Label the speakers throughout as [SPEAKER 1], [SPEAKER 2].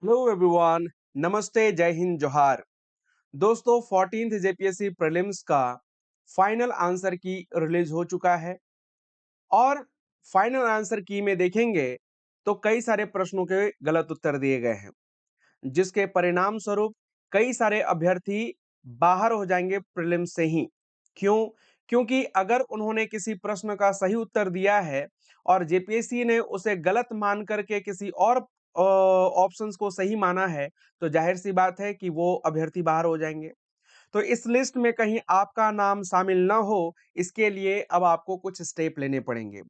[SPEAKER 1] Hello everyone, नमस्ते, जय हिंद, जोहार। दोस्तों, 14th जेपीएससी प्रीलिम्स का फाइनल आंसर की रिलीज हो चुका है और फाइनल आंसर की में देखेंगे तो कई सारे प्रश्नों के गलत उत्तर दिए गए हैं, जिसके परिणाम स्वरूप कई सारे अभ्यर्थी बाहर हो जाएंगे प्रीलिम्स से ही। क्यों? क्योंकि अगर उन्होंने किसी प्रश्न का सही उत्तर दिया है और जेपीएससी ने उसे गलत मान करके किसी और ऑप्शंस को सही माना है, तो जाहिर सी बात है कि वो अभ्यर्थी बाहर हो जाएंगे। तो इस लिस्ट में कहीं आपका नाम शामिल ना हो, इसके लिए अब आपको कुछ स्टेप लेने पड़ेंगे।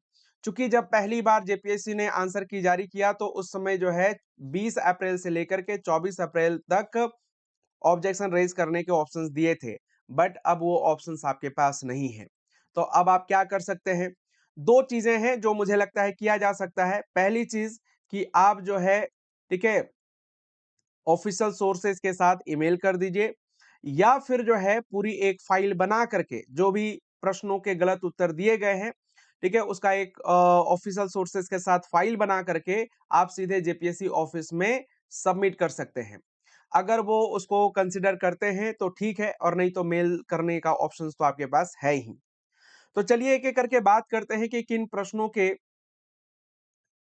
[SPEAKER 1] चूंकि जब पहली बार जेपीएससी ने आंसर की जारी किया तो उस समय जो है 20 अप्रैल से लेकर के 24 अप्रैल तक ऑब्जेक्शन रेज करने के ऑप्शंस दिए थे, बट अब वो ऑप्शंस आपके पास नहीं है। तो अब आप क्या कर सकते हैं? दो चीजें हैं जो मुझे लगता है किया जा सकता है। पहली चीज कि आप जो है, ठीक है, ऑफिशियल सोर्सेज के साथ ईमेल कर दीजिए, या फिर जो है पूरी एक फाइल बना करके जो भी प्रश्नों के गलत उत्तर दिए गए हैं, ठीक है, उसका एक ऑफिशियल सोर्सेज के साथ फाइल बना करके आप सीधे जेपीएससी ऑफिस में सबमिट कर सकते हैं। अगर वो उसको कंसिडर करते हैं तो ठीक है, और नहीं तो मेल करने का ऑप्शन तो आपके पास है ही। तो चलिए एक एक करके बात करते हैं कि किन प्रश्नों के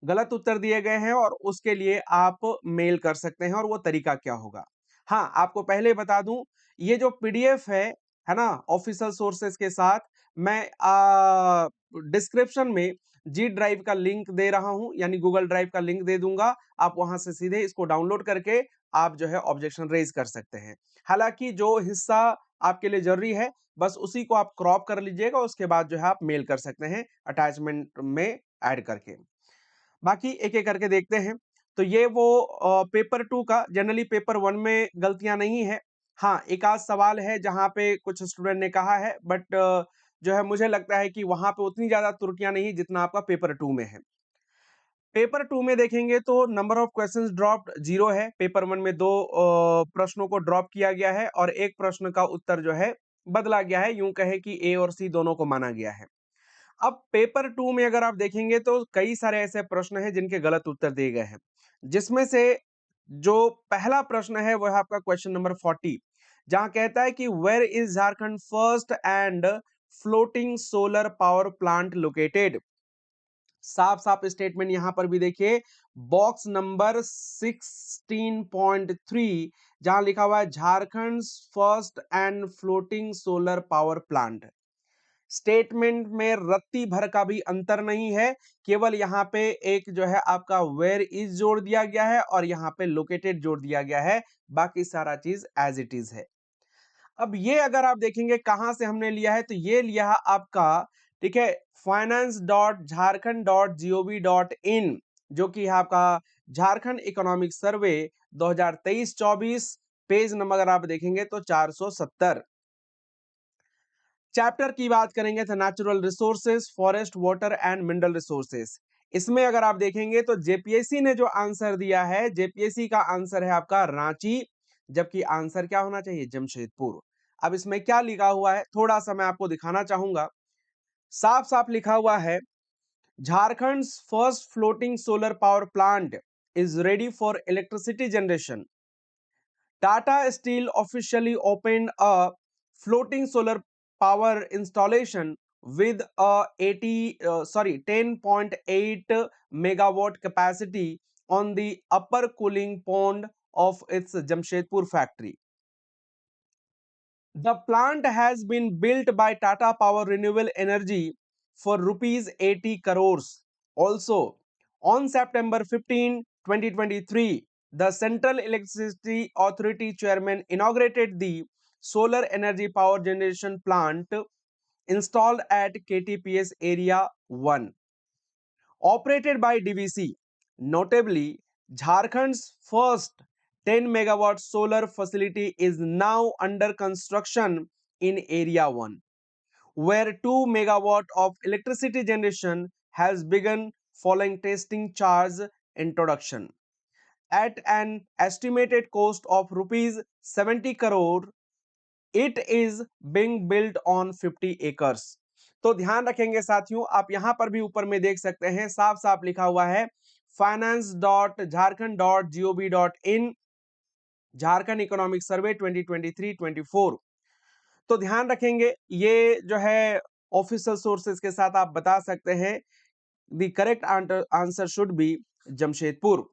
[SPEAKER 1] गलत उत्तर दिए गए हैं और उसके लिए आप मेल कर सकते हैं और वो तरीका क्या होगा। हाँ, आपको पहले बता दूं, ये जो पीडीएफ है ना, ऑफिशियल सोर्सेज के साथ, मैं डिस्क्रिप्शन में जी ड्राइव का लिंक दे रहा हूं, यानी गूगल ड्राइव का लिंक दे दूंगा। आप वहां से सीधे इसको डाउनलोड करके आप जो है ऑब्जेक्शन रेज कर सकते हैं। हालांकि जो हिस्सा आपके लिए जरूरी है, बस उसी को आप क्रॉप कर लीजिएगा, उसके बाद जो है आप मेल कर सकते हैं अटैचमेंट में ऐड करके। बाकी एक एक करके देखते हैं। तो ये वो पेपर टू का, जनरली पेपर वन में गलतियां नहीं है। हाँ, एक आध सवाल है जहां पे कुछ स्टूडेंट ने कहा है, बट जो है मुझे लगता है कि वहां पे उतनी ज्यादा त्रुटियां नहीं जितना आपका पेपर टू में है। पेपर टू में देखेंगे तो नंबर ऑफ क्वेश्चंस ड्रॉप्ड 0 है। पेपर वन में दो प्रश्नों को ड्रॉप किया गया है और एक प्रश्न का उत्तर जो है बदला गया है, यूं कहे कि ए और सी दोनों को माना गया है। अब पेपर टू में अगर आप देखेंगे तो कई सारे ऐसे प्रश्न हैं जिनके गलत उत्तर दिए गए हैं, जिसमें से जो पहला प्रश्न है वो है आपका क्वेश्चन नंबर 40, जहां कहता है कि where is Jharkhand first and floating solar power plant located. साफ साफ स्टेटमेंट यहां पर भी देखिए, बॉक्स नंबर 16.3, जहां लिखा हुआ है Jharkhand first and floating solar power plant. Statement में रत्ती भर का भी अंतर नहीं है, केवल यहाँ पे एक जो है आपका वेयर इज जोड़ दिया गया है और यहाँ पे लोकेटेड जोड़ दिया गया है। बाकी सारा चीज एज इट इज है। अब ये अगर आप देखेंगे कहां से हमने लिया है, तो ये लिया है आपका, ठीक है, finance.jharkhand.gov.in, जो कि है आपका Jharkhand economic survey 2023-24, page number अगर आप देखेंगे तो 470। चैप्टर की बात करेंगे तो natural resources, forest, water and mineral resources. इसमें अगर आप देखेंगे तो जेपीएससी ने जो आंसर दिया है, जेपीएससी का आंसर है आपका रांची, जबकि आंसर क्या होना चाहिए? जमशेदपुर। अब इसमें क्या लिखा हुआ है थोड़ा सा मैं आपको दिखाना चाहूंगा। साफ साफ लिखा हुआ है, Jharkhand first floating solar power plant is ready for electricity generation. Tata Steel officially opened a floating solar power installation with a 10.8 megawatt capacity on the upper cooling pond of its Jamshedpur factory. The plant has been built by Tata Power Renewable Energy for rupees 80 crores. Also, on September 15, 2023, the Central Electricity Authority chairman inaugurated the solar energy power generation plant installed at KTPS Area 1, operated by DVC. Notably, Jharkhand's first 10 megawatt solar facility is now under construction in Area 1, where 2 megawatt of electricity generation has begun following testing charge introduction. At an estimated cost of rupees 70 crore, it is being built on 50 acres. तो ध्यान रखेंगे साथियों, आप यहां पर भी ऊपर में देख सकते हैं, साफ साफ लिखा हुआ है finance.jharkhand.gov.in, झारखंड इकोनॉमिक सर्वे 2023-24। तो ध्यान रखेंगे, ये जो है ऑफिशियल सोर्सेज के साथ आप बता सकते हैं। The correct answer should B Jamshedpur.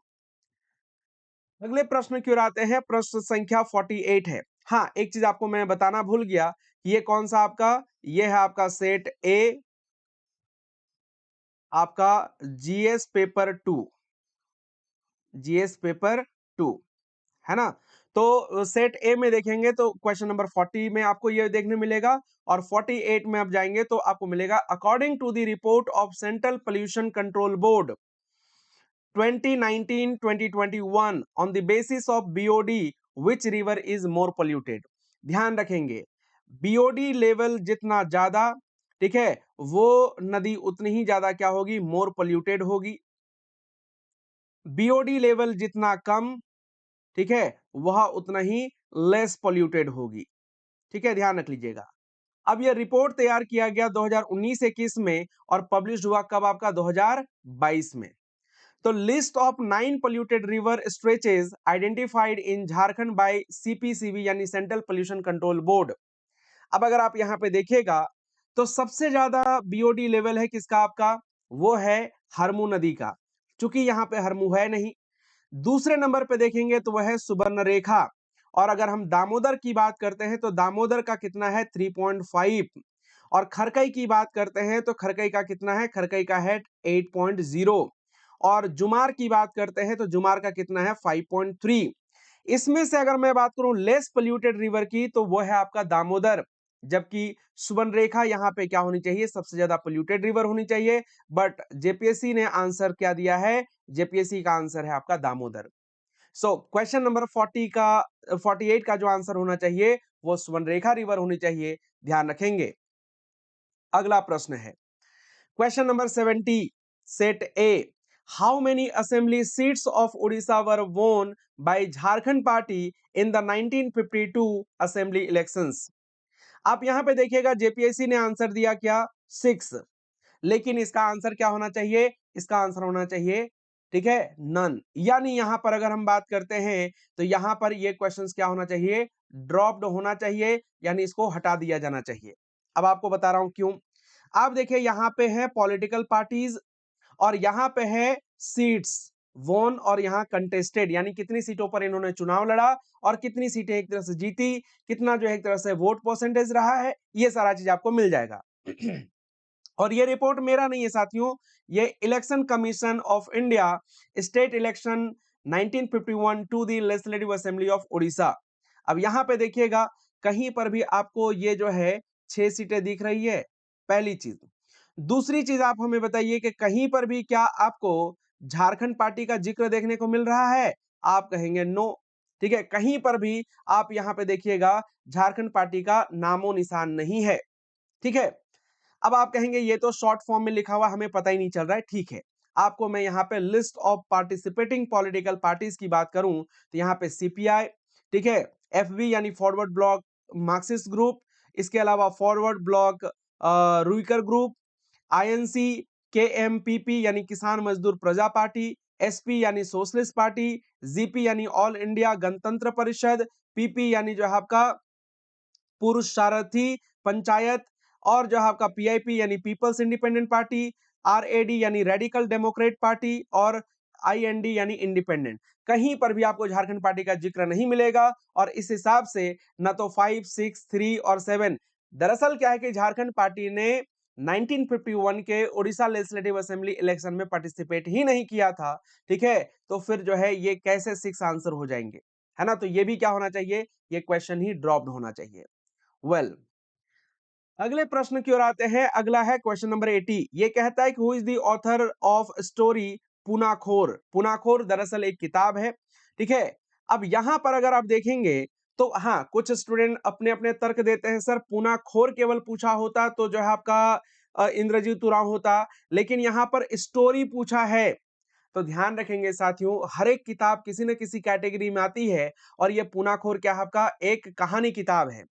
[SPEAKER 1] अगले प्रश्न की ओर आते हैं, प्रश्न संख्या 48 है। हाँ, एक चीज आपको मैं बताना भूल गया, ये कौन सा आपका, ये है आपका सेट ए, आपका जीएस पेपर 2, जीएस पेपर 2 है ना। तो सेट ए में देखेंगे तो क्वेश्चन नंबर 40 में आपको ये देखने मिलेगा, और 48 में आप जाएंगे तो आपको मिलेगा according to the report of central pollution control board 2019-2021 on the basis of BOD which river is more polluted। ध्यान रखेंगे, BOD लेवल जितना ज्यादा, ठीक है, वो नदी उतनी ही ज्यादा क्या होगी, मोर पोल्यूटेड होगी। BOD लेवल जितना कम, ठीक है, वह उतना ही लेस पोल्यूटेड होगी। ठीक है, ध्यान रख लीजिएगा। अब यह रिपोर्ट तैयार किया गया 2019-21 में, और पब्लिश हुआ कब आपका, 2022 में। तो list of 9 polluted river stretches identified in Jharkhand by CPCB यानी सेंट्रल पोल्यूशन कंट्रोल बोर्ड। अब अगर आप यहां पे देखिएगा तो सबसे ज्यादा बीओडी लेवल है किसका आपका, वो है हरमू नदी का, चूंकि यहां पे हरमू है नहीं। दूसरे नंबर पे देखेंगे तो वह है सुवर्णरेखा, और अगर हम दामोदर की बात करते हैं तो दामोदर का कितना है, 3.5, और खरकई की बात करते हैं तो खरकई का कितना है, खरकई का है 8.0, और जुमार की बात करते हैं तो जुमार का कितना है, 5.3। इसमें से अगर मैं बात करूं लेस पोल्यूटेड रिवर की, तो वो है आपका दामोदर, जबकि सुवर्णरेखा यहाँ पे क्या होनी चाहिए, सबसे ज्यादा पोल्यूटेड रिवर होनी चाहिए। बट जेपीएससी ने आंसर क्या दिया है, जेपीएससी का आंसर है आपका दामोदर। सो क्वेश्चन नंबर 48 का जो आंसर होना चाहिए वो सुवर्णरेखा रिवर होनी चाहिए, ध्यान रखेंगे। अगला प्रश्न है question number 70, set A, how many assembly seats of Orissa were won by Jharkhand party in the 1952 assembly elections. आप यहां पे देखिएगा जेपीएससी ने आंसर दिया क्या, 6, लेकिन इसका आंसर क्या होना चाहिए, इसका आंसर होना चाहिए, ठीक है, नन। यानी यहां पर अगर हम बात करते हैं तो यहां पर ये क्वेश्चंस क्या होना चाहिए, ड्रॉप्ड होना चाहिए, यानी इसको हटा दिया जाना चाहिए। अब आपको बता रहा हूं क्यों। आप देखिए यहां पे है पॉलिटिकल पार्टीज, और यहां पे है सीट्स वोन, और यहां कंटेस्टेड, यानी कितनी सीटों पर इन्होंने चुनाव लड़ा और कितनी सीटें एक तरह से जीती, कितना जो है एक तरह से वोट परसेंटेज रहा है, ये सारा चीज आपको मिल जाएगा। और ये रिपोर्ट मेरा नहीं है साथियों, ये election commission of India state election 1951 to the legislative assembly of Orissa. अब यहां पे देखिएगा कहीं पर भी आपको ये जो है 6 सीटें दिख रही है, पहली चीज। दूसरी चीज आप हमें बताइए कि कहीं पर भी क्या आपको झारखंड पार्टी का जिक्र देखने को मिल रहा है, आप कहेंगे नो। ठीक है, कहीं पर भी आप यहां पे देखिएगा झारखंड पार्टी का नामो निशान नहीं है। ठीक है, अब आप कहेंगे ये तो शॉर्ट फॉर्म में लिखा हुआ, हमें पता ही नहीं चल रहा है। ठीक है, आपको मैं यहाँ पे list of participating political parties की बात करूं तो यहाँ पे सीपीआई, ठीक है, एफबी यानी फॉरवर्ड ब्लॉक मार्क्सिस्ट ग्रुप, इसके अलावा फॉरवर्ड ब्लॉक रुइकर ग्रुप, आईएनसी, केएमपीपी यानी किसान मजदूर प्रजा पार्टी, एसपी यानी सोशलिस्ट पार्टी, जीपी यानी ऑल इंडिया गणतंत्र परिषद, पीपी यानी जो है आपका पुरुष सारथी पंचायत, और जो है आपका पीआईपी यानी पीपल्स इंडिपेंडेंट पार्टी, आरएडी यानी रेडिकल डेमोक्रेट पार्टी, और आईएनडी यानी इंडिपेंडेंट। कहीं पर भी आपको झारखंड पार्टी का जिक्र नहीं मिलेगा, और इस हिसाब से न तो 5, 6, 3 और 7, दरअसल क्या है कि झारखंड पार्टी ने 1951 के उड़ीसा लेजिस्लेटिव असेंबली इलेक्शन में पार्टिसिपेट ही नहीं किया था। ठीक है, तो फिर जो है ये कैसे 6 आंसर हो जाएंगे, है ना। तो ये भी क्या होना चाहिए, ये क्वेश्चन ही ड्रॉप्ड होना चाहिए। वेल, अगले प्रश्न की ओर आते हैं। अगला है क्वेश्चन नंबर 80। ये कहता है कि who is the author of story Punakhor. Punakhor दरअसल एक किताब है, ठीक है। अब यहां पर अगर आप देखेंगे तो हाँ, कुछ स्टूडेंट अपने अपने तर्क देते हैं, सर पुनाखोर केवल पूछा होता तो जो है आपका इंद्रजीत उरांव होता, लेकिन यहां पर स्टोरी पूछा है। तो ध्यान रखेंगे साथियों, हर एक किताब किसी न किसी कैटेगरी में आती है, और ये पुनाखोर क्या है आपका एक कहानी किताब है।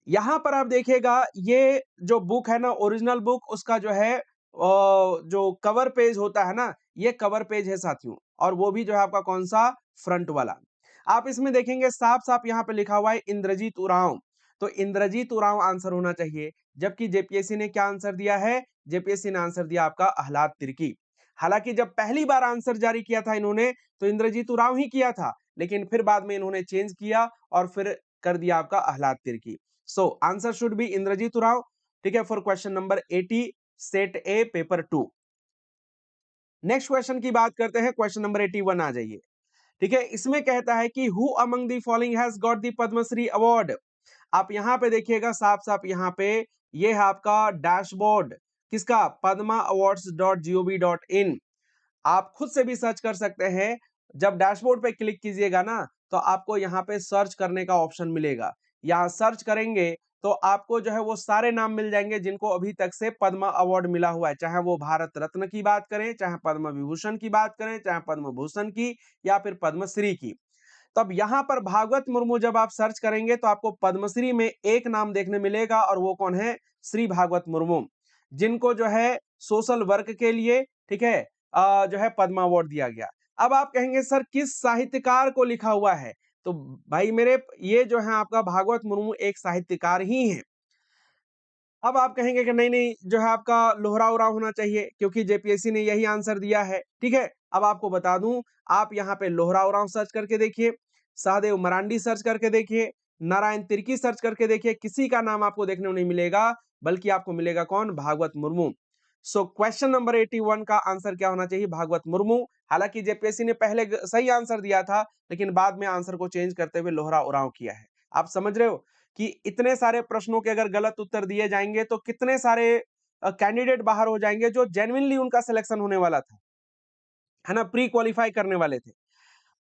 [SPEAKER 1] यहां पर आप देखिएगा ये जो बुक है ना, ओरिजिनल बुक, उसका जो है जो कवर पेज होता है ना, ये कवर पेज है साथियों, और वो भी जो है आपका कौन सा, फ्रंट वाला। आप इसमें देखेंगे साफ साफ यहाँ पे लिखा हुआ है इंद्रजीत उरांव, तो इंद्रजीत उरांव आंसर होना चाहिए। जबकि जेपीएससी ने क्या आंसर दिया है, जेपीएससी ने आंसर दिया आपका आह्लाद तिर्की। हालांकि जब पहली बार आंसर जारी किया था इन्होंने तो इंद्रजीत उरांव ही किया था, लेकिन फिर बाद में इन्होंने चेंज किया और फिर कर दिया आपका Ahlad Tirkey. So answer should be Indrajit Oraon. ठीक है, for question number 80 set A paper 2। Next question की बात करते हैं, क्वेश्चन नंबर 81 आ जाइए। ठीक है, इसमें कहता है कि who among the following has got the Padmashri award. आप यहां पे देखिएगा साफ साफ, यहाँ पे ये है आपका डैशबोर्ड किसका, पद्मा अवार्ड्स .gov.in। आप खुद से भी सर्च कर सकते हैं। जब डैशबोर्ड पे क्लिक कीजिएगा ना तो आपको यहाँ पे सर्च करने का ऑप्शन मिलेगा। यहाँ सर्च करेंगे तो आपको जो है वो सारे नाम मिल जाएंगे जिनको अभी तक से पद्मा अवार्ड मिला हुआ है, चाहे वो भारत रत्न की बात करें, चाहे पद्म विभूषण की बात करें, चाहे पद्म भूषण की, या फिर पद्मश्री की। तो अब यहाँ पर भागवत मुर्मू जब आप सर्च करेंगे तो आपको पद्मश्री में एक नाम देखने मिलेगा, और वो कौन है, श्री भागवत मुर्मू, जिनको जो है सोशल वर्क के लिए, ठीक है, जो है पद्मा अवार्ड दिया गया। अब आप कहेंगे सर किस साहित्यकार को लिखा हुआ है, तो भाई मेरे ये जो है आपका भागवत मुर्मू एक साहित्यकार ही है। अब आप कहेंगे कि नहीं नहीं जो है आपका लोहरा उरांव होना चाहिए, क्योंकि जेपीएससी ने यही आंसर दिया है। ठीक है, अब आपको बता दूं, आप यहाँ पे लोहरा उरांव सर्च करके देखिए, सहदेव मरांडी सर्च करके देखिए, नारायण तिर्की सर्च करके देखिए, किसी का नाम आपको देखने को नहीं मिलेगा, बल्कि आपको मिलेगा कौन, Bhagwat Murmu. So question number 81 का आंसर क्या होना चाहिए, भागवत मुर्मू। हालांकि जेपीएससी ने पहले सही आंसर दिया था, लेकिन बाद में आंसर को चेंज करते हुए लोहरा उरांव किया है। आप समझ रहे हो कि इतने सारे प्रश्नों के अगर गलत उत्तर दिए जाएंगे तो कितने सारे कैंडिडेट बाहर हो जाएंगे जो जेन्युइनली उनका सिलेक्शन होने वाला था, है ना, प्री क्वालिफाई करने वाले थे।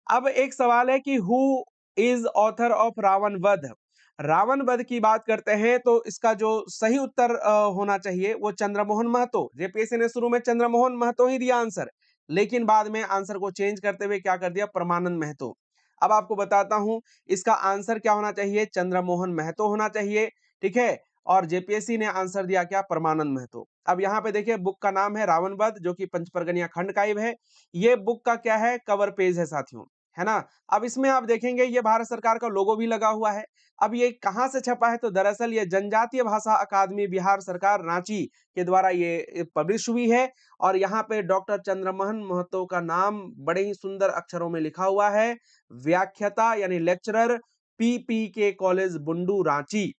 [SPEAKER 1] अब एक सवाल है कि who is author of Ravan Vadh. Ravan वध की बात करते हैं तो इसका जो सही उत्तर होना चाहिए वो चंद्रमोहन महतो। जेपीएससी ने शुरू में चंद्रमोहन महतो ही दिया आंसर, लेकिन बाद में आंसर को चेंज करते हुए क्या कर दिया, परमानंद महतो। अब आपको बताता हूं इसका आंसर क्या होना चाहिए, चंद्रमोहन महतो होना चाहिए। ठीक है, और जेपीएससी ने आंसर दिया क्या, परमानंद महतो। अब यहाँ पे देखिए बुक का नाम है रावण वध, जो कि पंचपरगनिया खंड का है। ये बुक का क्या है, कवर पेज है साथियों, है ना। अब इसमें आप देखेंगे ये भारत सरकार का लोगो भी लगा हुआ है। अब ये कहां से छपा है, तो दरअसल ये जनजातीय भाषा अकादमी बिहार सरकार रांची के द्वारा ये पब्लिश हुई है। और यहाँ पे डॉक्टर चंद्रमोहन महतो का नाम बड़े ही सुंदर अक्षरों में लिखा हुआ है, व्याख्याता यानी lecturer, PPK college Bundu Ranchi.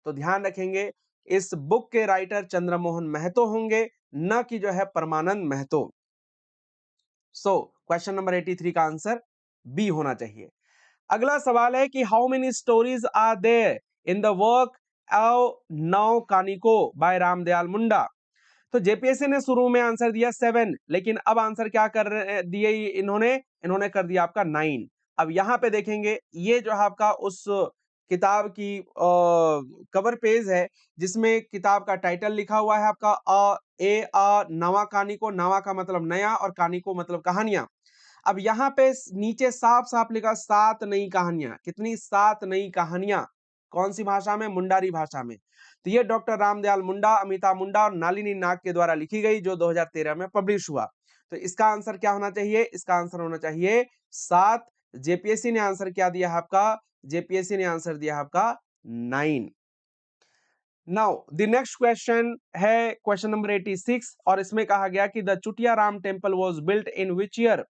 [SPEAKER 1] तो ध्यान रखेंगे इस बुक के राइटर चंद्रमोहन महतो होंगे, न कि जो है परमानंद महतो। सो क्वेश्चन नंबर 83 का आंसर बी होना चाहिए। अगला सवाल है कि how many stories are there in the work of Nau Kaniko by Ramdayal Munda. तो जेपीएससी ने शुरू में आंसर दिया 7, लेकिन अब आंसर क्या कर दिए इन्होंने, इन्होंने कर दिया आपका 9। अब यहाँ पे देखेंगे ये जो है आपका उस किताब की कवर पेज है जिसमें किताब का टाइटल लिखा हुआ है आपका नवा कानिको, नवा का मतलब नया और कानिको मतलब कहानियां। अब यहाँ पे नीचे साफ साफ लिखा 7 नई कहानियां, कितनी, 7 नई कहानियां, कौन सी भाषा में, मुंडारी भाषा में। तो ये डॉक्टर रामदयाल मुंडा, अमिता मुंडा और नालिनी नाग के द्वारा लिखी गई, जो 2013 में पब्लिश हुआ। तो इसका आंसर क्या होना चाहिए, इसका आंसर होना चाहिए 7। जेपीएससी ने आंसर क्या दिया है आपका, जेपीएससी ने आंसर दिया है आपका 9। नाउ द नेक्स्ट क्वेश्चन है क्वेश्चन नंबर 86, और इसमें कहा गया कि the Chutia Ram temple was built in which year.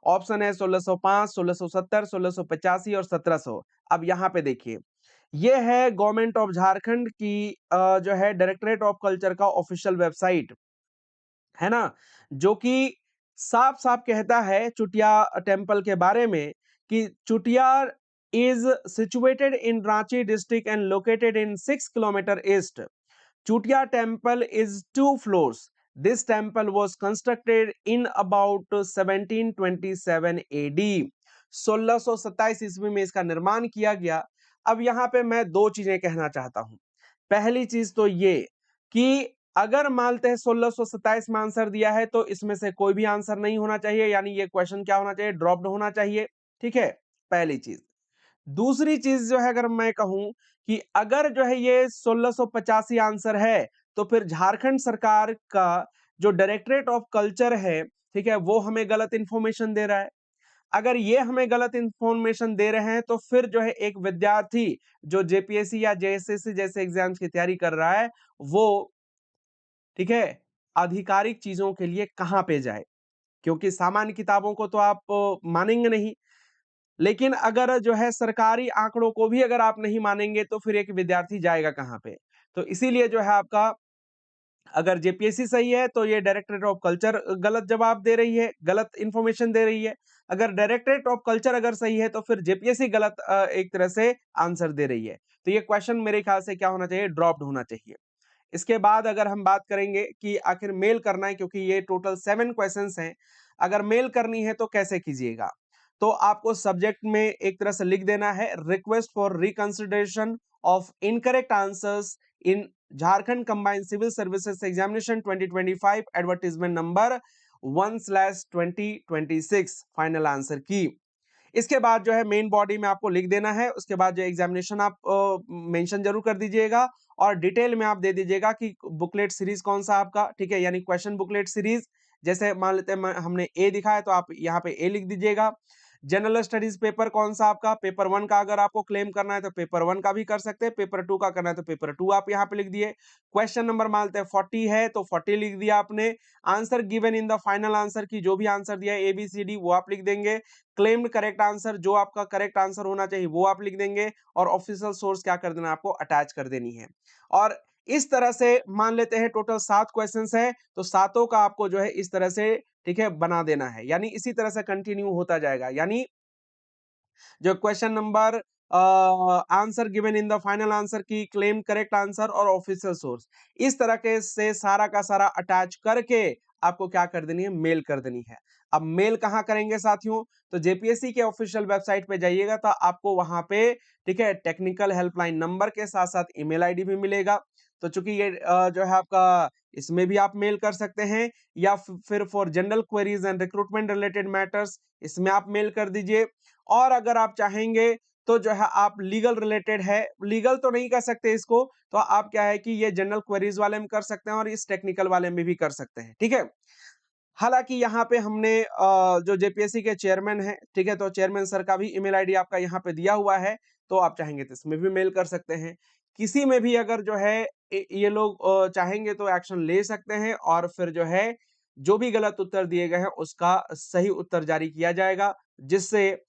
[SPEAKER 1] Option है 1605, 1670, 1685 और 1700। अब यहाँ पे देखिए ये है गवर्नमेंट ऑफ झारखंड की जो है डायरेक्टरेट ऑफ कल्चर का ऑफिशियल वेबसाइट, है ना, जो कि साफ साफ कहता है चुटिया टेम्पल के बारे में कि Chutia is situated in Ranchi district and located in 6 kilometre east. Chutia temple is 2 floors. This temple was constructed in about 1727 AD. 1627 ईस्वी में इसका निर्माण किया गया। अब यहाँ पे मैं दो चीजें कहना चाहता हूं। पहली चीज तो ये कि अगर मानते हैं 1627 में आंसर दिया है तो इसमें से कोई भी आंसर नहीं होना चाहिए, यानी ये क्वेश्चन क्या होना चाहिए, ड्रॉप्ड होना चाहिए। ठीक है, पहली चीज। दूसरी चीज जो है अगर मैं कहूं कि अगर जो है ये 1685 आंसर है तो फिर झारखंड सरकार का जो डायरेक्टरेट ऑफ कल्चर है ठीक है, वो हमें गलत इंफॉर्मेशन दे रहा है। अगर ये हमें गलत इंफॉर्मेशन दे रहे हैं तो फिर जो है एक विद्यार्थी जो जेपीएससी या जेएसएससी जैसे एग्जाम्स की तैयारी कर रहा है, वो ठीक है आधिकारिक चीजों के लिए कहां पे जाए, क्योंकि सामान्य किताबों को तो आप मानेंगे नहीं। लेकिन अगर जो है सरकारी आंकड़ों को भी अगर आप नहीं मानेंगे तो फिर एक विद्यार्थी जाएगा कहां पे। तो इसीलिए जो है आपका अगर जेपीएससी सही है तो ये डायरेक्टरेट ऑफ कल्चर गलत जवाब दे रही है, गलत इंफॉर्मेशन दे रही है। अगर डायरेक्टरेट ऑफ कल्चर अगर सही है तो फिर जेपीएससी गलत एक तरह से आंसर दे रही है। तो ये क्वेश्चन मेरे ख्याल से क्या होना चाहिए, ड्रॉप्ड होना चाहिए। इसके बाद अगर हम बात करेंगे कि आखिर मेल करना है, क्योंकि ये टोटल 7 क्वेश्चंस हैं, अगर मेल करनी है तो कैसे कीजिएगा। तो आपको सब्जेक्ट में एक तरह से लिख देना है request for reconsideration of incorrect answers in Jharkhand combined civil services examination 2025 advertisement number 1/2026 final answer key. इसके बाद जो है मेन बॉडी में आपको लिख देना है, उसके बाद जो एग्जामिनेशन आप मेंशन जरूर कर दीजिएगा और डिटेल में आप दे दीजिएगा कि बुकलेट सीरीज कौन सा आपका, ठीक है, यानी क्वेश्चन बुकलेट सीरीज। जैसे मान लेते हैं हमने ए दिखा है तो आप यहाँ पे ए लिख दीजिएगा। जनरल स्टडीज पेपर कौन सा आपका, पेपर 1 का अगर आपको क्लेम करना है तो पेपर 1 का भी कर सकते हैं, पेपर 2 का करना है तो पेपर 2 आप यहाँ पे लिख दिए। क्वेश्चन नंबर मान लेते हैं 40 है तो 40 लिख दिया आपने। Answer given in the final answer की जो भी आंसर दिया है ABCD वो आप लिख देंगे। क्लेम्ड करेक्ट आंसर जो आपका करेक्ट आंसर होना चाहिए वो आप लिख देंगे और ऑफिशियल सोर्स क्या कर देना आपको अटैच कर देनी है। और इस तरह से मान लेते हैं टोटल 7 क्वेश्चंस है तो सातों का आपको जो है इस तरह से ठीक है बना देना है, यानी इसी तरह से कंटिन्यू होता जाएगा। यानी जो question number answer given in the final answer की क्लेम करेक्ट आंसर और ऑफिशियल सोर्स, इस तरह के से सारा का सारा अटैच करके आपको क्या कर देनी है, मेल कर देनी है। अब मेल कहां करेंगे साथियों, तो जेपीएससी के ऑफिशियल वेबसाइट पे जाइएगा तो आपको वहां पे ठीक है टेक्निकल हेल्पलाइन नंबर के साथ साथ ईमेल आईडी भी मिलेगा। तो चूंकि ये जो है आपका इसमें भी आप मेल कर सकते हैं, या फिर for general queries and recruitment related matters इसमें आप मेल कर दीजिए। और अगर आप चाहेंगे तो जो है आप लीगल रिलेटेड है, लीगल तो नहीं कर सकते इसको, तो आप क्या है कि ये जनरल क्वेरीज वाले में कर सकते हैं और इस टेक्निकल वाले में भी कर सकते हैं, ठीक है। हालांकि यहाँ पे हमने जो जेपीएससी के चेयरमैन हैं, ठीक है, तो चेयरमैन सर का भी ईमेल आईडी आपका यहाँ पे दिया हुआ है, तो आप चाहेंगे तो इसमें भी मेल कर सकते हैं। किसी में भी अगर जो है ये लोग चाहेंगे तो एक्शन ले सकते हैं और फिर जो है जो भी गलत उत्तर दिए गए हैं उसका सही उत्तर जारी किया जाएगा, जिससे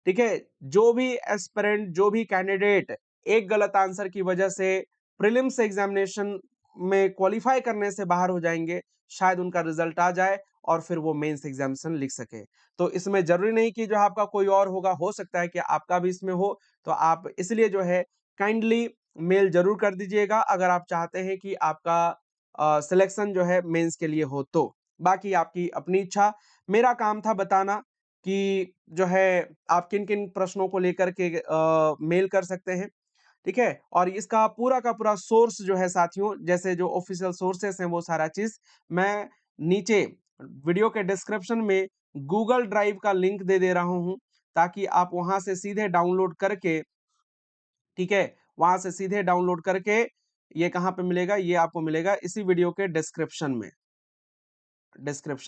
[SPEAKER 1] ठीक है जो भी एस्पिरेंट जो भी कैंडिडेट एक गलत आंसर की वजह से प्रीलिम्स एग्जामिनेशन में क्वालिफाई करने से बाहर हो जाएंगे, शायद उनका रिजल्ट आ जाए और फिर वो मेंस एग्जामिनेशन लिख सके। तो इसमें जरूरी नहीं कि जो आपका कोई और होगा, हो सकता है कि आपका भी इसमें हो। तो आप इसलिए जो है काइंडली मेल जरूर कर दीजिएगा अगर आप चाहते हैं कि आपका सिलेक्शन जो है मेंस के लिए हो। तो बाकी आपकी अपनी इच्छा, मेरा काम था बताना कि जो है आप किन किन प्रश्नों को लेकर के मेल कर सकते हैं, ठीक है। और इसका पूरा का पूरा सोर्स जो है साथियों, जैसे जो ऑफिशियल सोर्सेस हैं वो सारा चीज मैं नीचे वीडियो के डिस्क्रिप्शन में गूगल ड्राइव का लिंक दे दे रहा हूं, ताकि आप वहां से सीधे डाउनलोड करके ठीक है वहां से सीधे डाउनलोड करके ये कहां पे मिलेगा, ये आपको मिलेगा इसी वीडियो के डिस्क्रिप्शन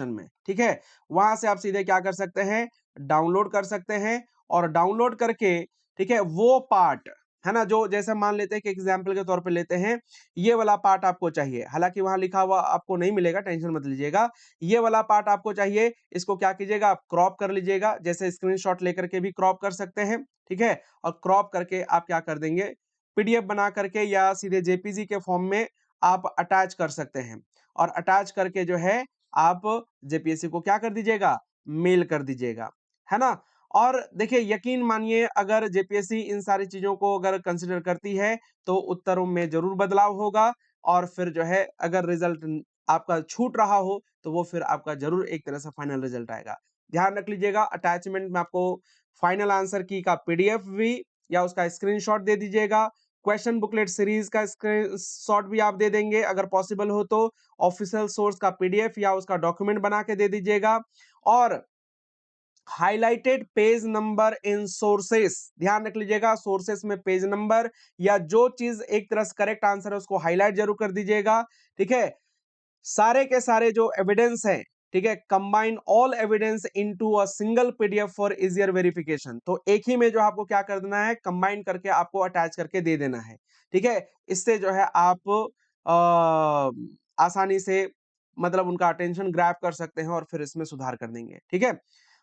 [SPEAKER 1] में, ठीक है। वहां से आप सीधे क्या कर सकते हैं, डाउनलोड कर सकते हैं। और डाउनलोड करके ठीक है वो पार्ट है ना, जो जैसे मान लेते हैं कि एग्जांपल के तौर पे लेते हैं, ये वाला पार्ट आपको चाहिए, हालांकि वहां लिखा हुआ आपको नहीं मिलेगा, टेंशन मत लीजिएगा। ये वाला पार्ट आपको चाहिए, इसको क्या कीजिएगा, आप क्रॉप कर लीजिएगा, जैसे स्क्रीनशॉट लेकर के भी क्रॉप कर सकते हैं, ठीक है। और क्रॉप करके आप क्या कर देंगे, पीडीएफ बना करके या सीधे जेपीजी के फॉर्म में आप अटैच कर सकते हैं। और अटैच करके जो है आप जेपीएससी को क्या कर दीजिएगा, मेल कर दीजिएगा, है ना। और देखिए यकीन मानिए अगर जेपीएससी इन सारी चीजों को अगर कंसिडर करती है तो उत्तरों में जरूर बदलाव होगा, और फिर जो है अगर रिजल्ट आपका छूट रहा हो तो वो फिर आपका जरूर एक तरह से फाइनल रिजल्ट आएगा। ध्यान रख लीजिएगा, अटैचमेंट में आपको फाइनल आंसर की का पीडीएफ भी या उसका स्क्रीनशॉट दे दीजिएगा। क्वेश्चन बुकलेट सीरीज का स्क्रीनशॉट भी आप दे देंगे अगर पॉसिबल हो तो। ऑफिशियल सोर्स का पीडीएफ या उसका डॉक्यूमेंट बना के दे दीजिएगा। और highlighted page number in sources, ध्यान रख लीजिएगा, सोर्सेस में पेज नंबर या जो चीज एक तरह से करेक्ट आंसर है उसको हाईलाइट जरूर कर दीजिएगा, ठीक है। सारे के सारे जो एविडेंस हैं ठीक है, combine all evidence into a single PDF for easier verification. तो एक ही में जो आपको क्या कर देना है, कंबाइन करके आपको अटैच करके दे देना है। ठीक है, इससे जो है आप आसानी से मतलब उनका अटेंशन ग्रैब कर सकते हैं और फिर इसमें सुधार कर देंगे। ठीक है,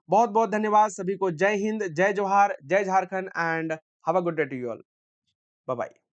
[SPEAKER 1] बहुत बहुत धन्यवाद सभी को। जय हिंद, जय जोहार, जय Jharkhand and have a good day to you all. Bye bye.